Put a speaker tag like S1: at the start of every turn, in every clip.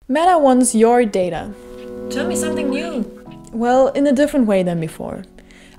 S1: Meta wants your data.
S2: Tell me something new.
S1: Well, in a different way than before.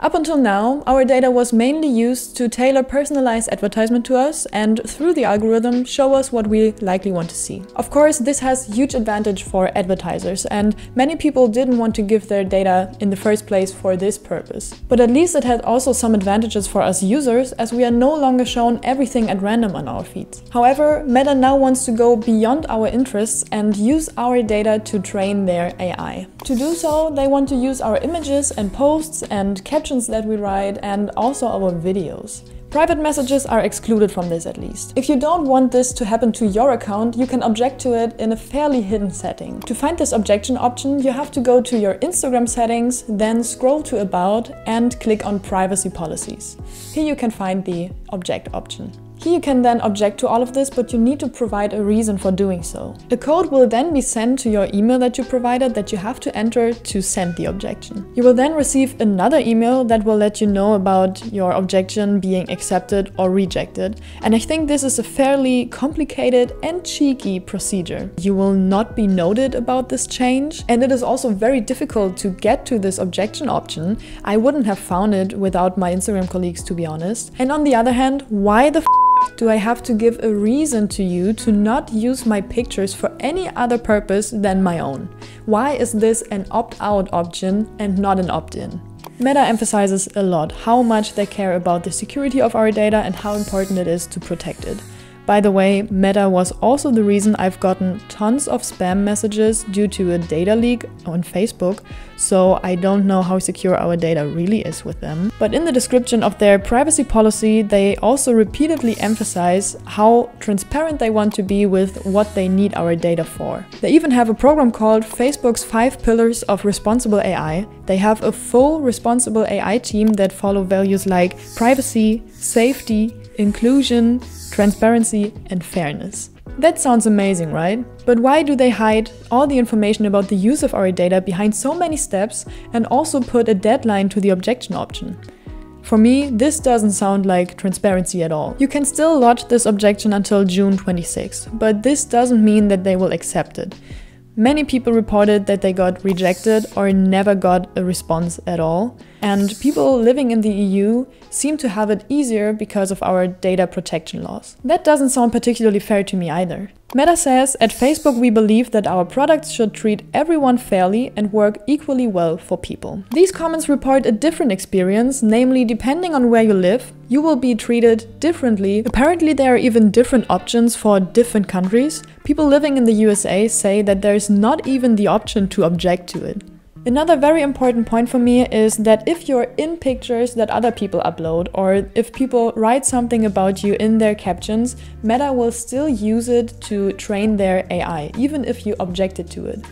S1: Up until now, our data was mainly used to tailor personalized advertisement to us and through the algorithm show us what we likely want to see. Of course, this has huge advantage for advertisers and many people didn't want to give their data in the first place for this purpose. But at least it had also some advantages for us users as we are no longer shown everything at random on our feeds. However, Meta now wants to go beyond our interests and use our data to train their AI. To do so, they want to use our images and posts and captions that we write and also our videos. Private messages are excluded from this at least. If you don't want this to happen to your account, you can object to it in a fairly hidden setting. To find this objection option, you have to go to your Instagram settings, then scroll to About and click on Privacy Policies. Here you can find the Object option. Here you can then object to all of this, but you need to provide a reason for doing so. A code will then be sent to your email that you provided that you have to enter to send the objection. You will then receive another email that will let you know about your objection being accepted or rejected. And I think this is a fairly complicated and cheeky procedure. You will not be noted about this change, and it is also very difficult to get to this objection option. I wouldn't have found it without my Instagram colleagues, to be honest. And on the other hand, why the do I have to give a reason to you to not use my pictures for any other purpose than my own? Why is this an opt-out option and not an opt-in? Meta emphasizes a lot how much they care about the security of our data and how important it is to protect it. By the way, Meta was also the reason I've gotten tons of spam messages due to a data leak on Facebook, so I don't know how secure our data really is with them. But in the description of their privacy policy, they also repeatedly emphasize how transparent they want to be with what they need our data for. They even have a program called Facebook's 5 Pillars of Responsible AI. They have a full responsible AI team that follow values like privacy, safety, inclusion, transparency and fairness. That sounds amazing, right? But why do they hide all the information about the use of our data behind so many steps and also put a deadline to the objection option? For me, this doesn't sound like transparency at all. You can still lodge this objection until June 26, but this doesn't mean that they will accept it. Many people reported that they got rejected or never got a response at all. And people living in the EU seem to have it easier because of our data protection laws. That doesn't sound particularly fair to me either. Meta says, at Facebook we believe that our products should treat everyone fairly and work equally well for people. These comments report a different experience, namely depending on where you live, you will be treated differently. Apparently there are even different options for different countries. People living in the USA say that there is not even the option to object to it. Another very important point for me is that if you're in pictures that other people upload or if people write something about you in their captions, Meta will still use it to train their AI, even if you objected to it.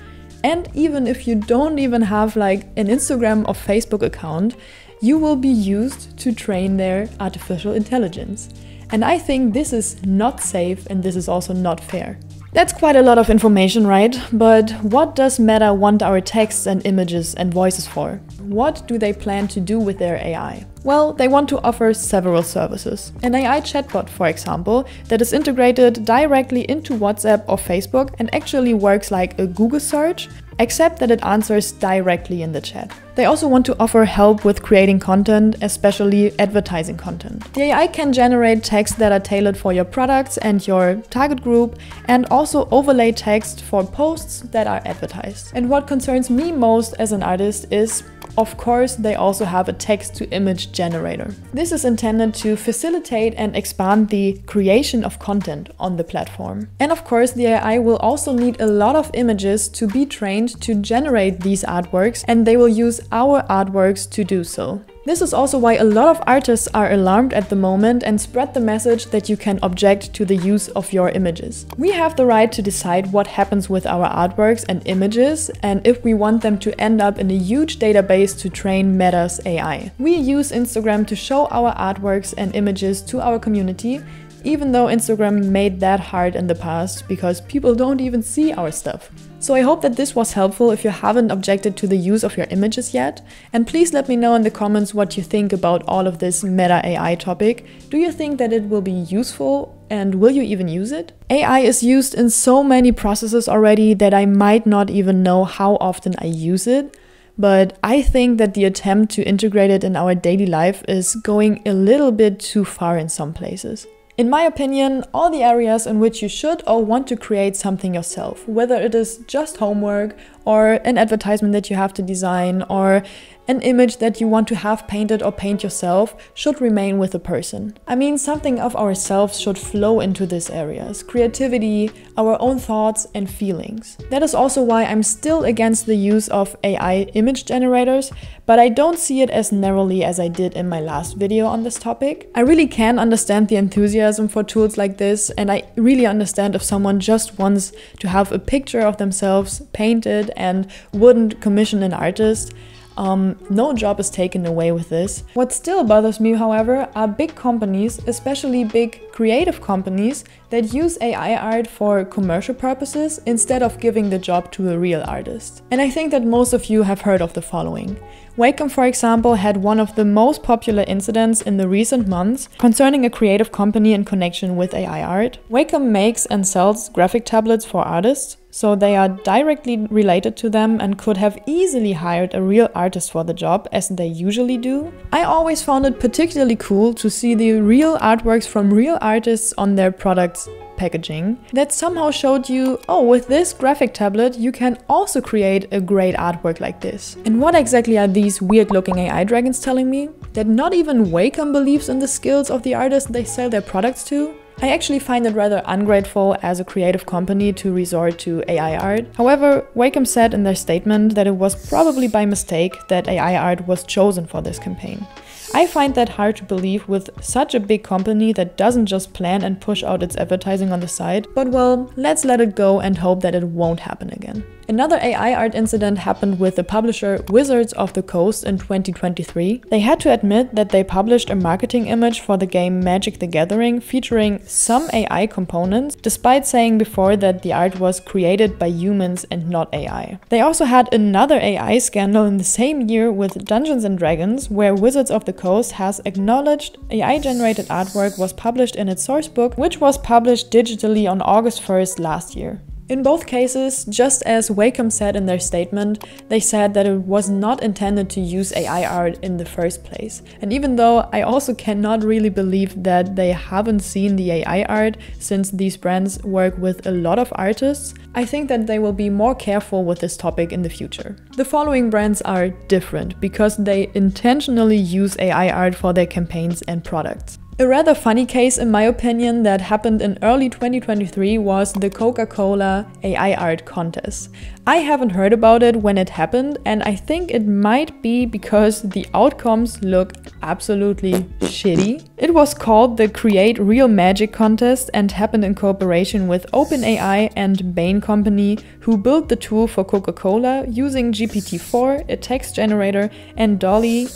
S1: And even if you don't even have like an Instagram or Facebook account, you will be used to train their artificial intelligence. And I think this is not safe and this is also not fair. That's quite a lot of information, right? But what does Meta want our texts and images and voices for? What do they plan to do with their AI? Well, they want to offer several services. An AI chatbot, for example, that is integrated directly into WhatsApp or Facebook and actually works like a Google search, except that it answers directly in the chat. They also want to offer help with creating content, especially advertising content. The AI can generate text that are tailored for your products and your target group, and also overlay text for posts that are advertised. And what concerns me most as an artist is, of course, they also have a text-to-image generator. This is intended to facilitate and expand the creation of content on the platform. And of course, the AI will also need a lot of images to be trained to generate these artworks, and they will use our artworks to do so. This is also why a lot of artists are alarmed at the moment and spread the message that you can object to the use of your images. We have the right to decide what happens with our artworks and images, and if we want them to end up in a huge database to train Meta's AI. We use Instagram to show our artworks and images to our community, even though Instagram made that hard in the past because people don't even see our stuff. So I hope that this was helpful if you haven't objected to the use of your images yet. And please let me know in the comments what you think about all of this Meta AI topic. Do you think that it will be useful And will you even use it? AI is used in so many processes already that I might not even know how often I use it. But I think that the attempt to integrate it in our daily life is going a little bit too far in some places. In my opinion, all the areas in which you should or want to create something yourself, whether it is just homework or an advertisement that you have to design or an image that you want to have painted or paint yourself, should remain with the person. I mean, something of ourselves should flow into these areas. Creativity, our own thoughts and feelings. That is also why I'm still against the use of AI image generators, but I don't see it as narrowly as I did in my last video on this topic. I really can understand the enthusiasm for tools like this, and I really understand if someone just wants to have a picture of themselves painted and wouldn't commission an artist. No job is taken away with this. What still bothers me, however, are big companies, especially big creative companies, that use AI art for commercial purposes instead of giving the job to a real artist. And I think that most of you have heard of the following. Wacom, for example, had one of the most popular incidents in the recent months concerning a creative company in connection with AI art. Wacom makes and sells graphic tablets for artists, so they are directly related to them and could have easily hired a real artist for the job, as they usually do. I always found it particularly cool to see the real artworks from real artists on their products packaging that somehow showed you, oh, with this graphic tablet you can also create a great artwork like this. And what exactly are these weird looking AI dragons telling me? That not even Wacom believes in the skills of the artists they sell their products to? I actually find it rather ungrateful as a creative company to resort to AI art. However, Wacom said in their statement that it was probably by mistake that AI art was chosen for this campaign. I find that hard to believe with such a big company that doesn't just plan and push out its advertising on the side, but well, let's let it go and hope that it won't happen again. Another AI art incident happened with the publisher Wizards of the Coast in 2023. They had to admit that they published a marketing image for the game Magic the Gathering featuring some AI components, despite saying before that the art was created by humans and not AI. They also had another AI scandal in the same year with Dungeons & Dragons, where Wizards of the Coast has acknowledged AI-generated artwork was published in its source book, which was published digitally on August 1st last year. In both cases, just as Wacom said in their statement, they said that it was not intended to use AI art in the first place. And even though I also cannot really believe that they haven't seen the AI art, since these brands work with a lot of artists, I think that they will be more careful with this topic in the future. The following brands are different because they intentionally use AI art for their campaigns and products. A rather funny case, in my opinion, that happened in early 2023 was the Coca-Cola AI art contest. I haven't heard about it when it happened, and I think it might be because the outcomes look absolutely shitty. It was called the Create Real Magic contest and happened in cooperation with OpenAI and Bain Company, who built the tool for Coca-Cola using GPT-4, a text generator, and DALL-E,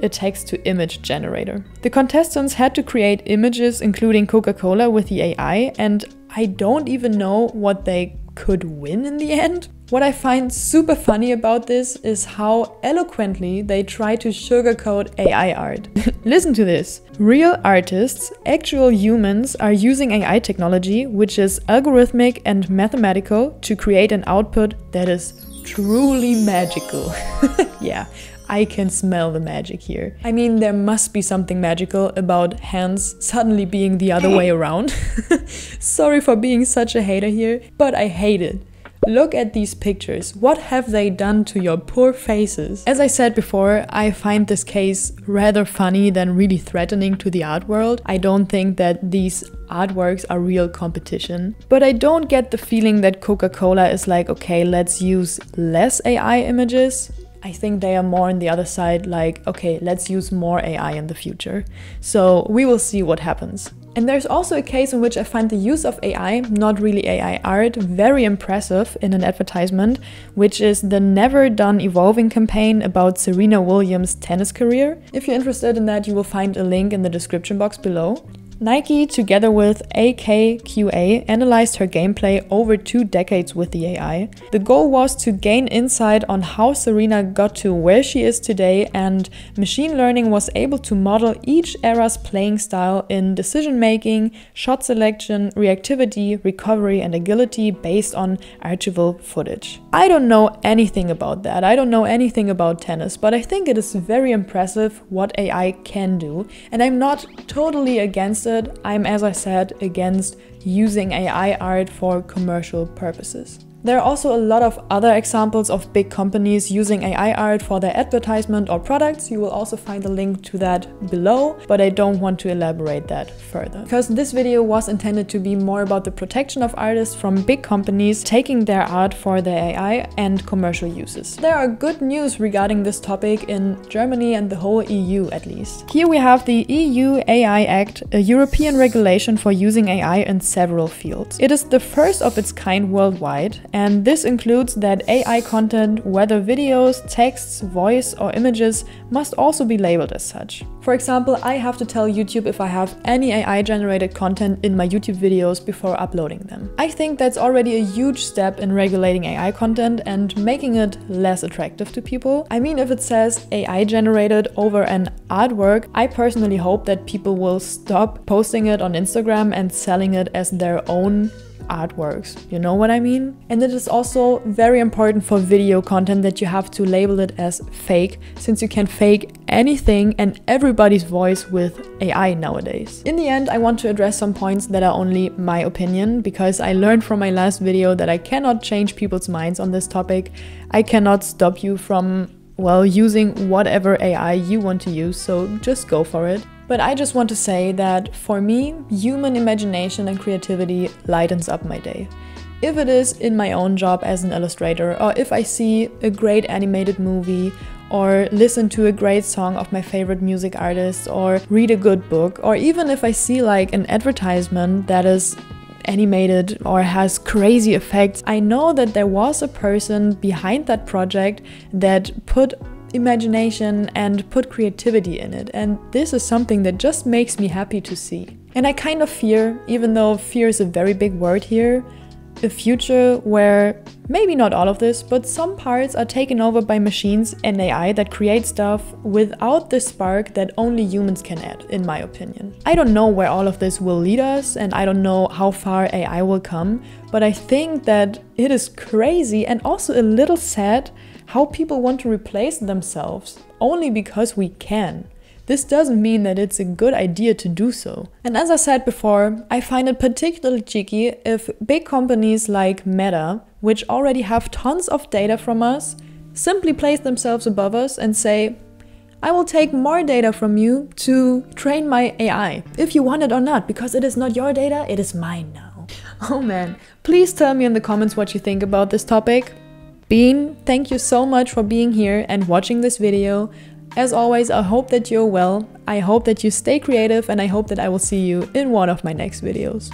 S1: a text-to-image generator. The contestants had to create images including Coca-Cola with the AI, and I don't even know what they could win in the end. What I find super funny about this is how eloquently they try to sugarcoat AI art. Listen to this. Real artists, actual humans, are using AI technology, which is algorithmic and mathematical, to create an output that is truly magical. Yeah, I can smell the magic here. I mean, there must be something magical about hands suddenly being the other way around. Sorry for being such a hater here, but I hate it. Look at these pictures. What have they done to your poor faces? As I said before, I find this case rather funny than really threatening to the art world. I don't think that these artworks are real competition. But I don't get the feeling that Coca-Cola is like, okay, let's use less AI images. I think they are more on the other side, like, okay, let's use more AI in the future. So we will see what happens. And there's also a case in which I find the use of AI, not really AI art, very impressive in an advertisement, which is the Never Done Evolving campaign about Serena Williams' tennis career. If you're interested in that, you will find a link in the description box below. Nike, together with AKQA, analyzed her gameplay over 2 decades with the AI. The goal was to gain insight on how Serena got to where she is today, and machine learning was able to model each era's playing style in decision-making, shot selection, reactivity, recovery, and agility based on archival footage. I don't know anything about that. I don't know anything about tennis, but I think it is very impressive what AI can do, and I'm not totally against it. I'm, as I said, against using AI art for commercial purposes. There are also a lot of other examples of big companies using AI art for their advertisement or products. You will also find a link to that below, but I don't want to elaborate that further. Because this video was intended to be more about the protection of artists from big companies taking their art for their AI and commercial uses. There are good news regarding this topic in Germany and the whole EU at least. Here we have the EU AI Act, a European regulation for using AI in several fields. It is the first of its kind worldwide, and this includes that AI content, whether videos, texts, voice or images, must also be labeled as such. For example, I have to tell YouTube if I have any AI generated content in my YouTube videos before uploading them. I think that's already a huge step in regulating AI content and making it less attractive to people. I mean, if it says AI generated over an artwork, I personally hope that people will stop posting it on Instagram and selling it as their own artworks. You know what I mean? And it is also very important for video content that you have to label it as fake, since you can fake anything and everybody's voice with AI nowadays. In the end, I want to address some points that are only my opinion, because I learned from my last video that I cannot change people's minds on this topic. I cannot stop you from, well, using whatever AI you want to use, so just go for it. But I just want to say that for me, human imagination and creativity lightens up my day. If it is in my own job as an illustrator, or if I see a great animated movie, or listen to a great song of my favorite music artist, or read a good book, or even if I see like an advertisement that is animated or has crazy effects, I know that there was a person behind that project that put imagination and put creativity in it, and this is something that just makes me happy to see. And I kind of fear, even though fear is a very big word here, a future where maybe not all of this, but some parts are taken over by machines and AI that create stuff without the spark that only humans can add, in my opinion. I don't know where all of this will lead us, and I don't know how far AI will come, but I think that it is crazy and also a little sad how people want to replace themselves only because we can. This doesn't mean that it's a good idea to do so. And as I said before, I find it particularly cheeky if big companies like Meta, which already have tons of data from us, simply place themselves above us and say, I will take more data from you to train my AI, if you want it or not, because it is not your data, it is mine now. Oh man, please tell me in the comments what you think about this topic. Bean, thank you so much for being here and watching this video. As always, I hope that you're well, I hope that you stay creative, and I hope that I will see you in one of my next videos.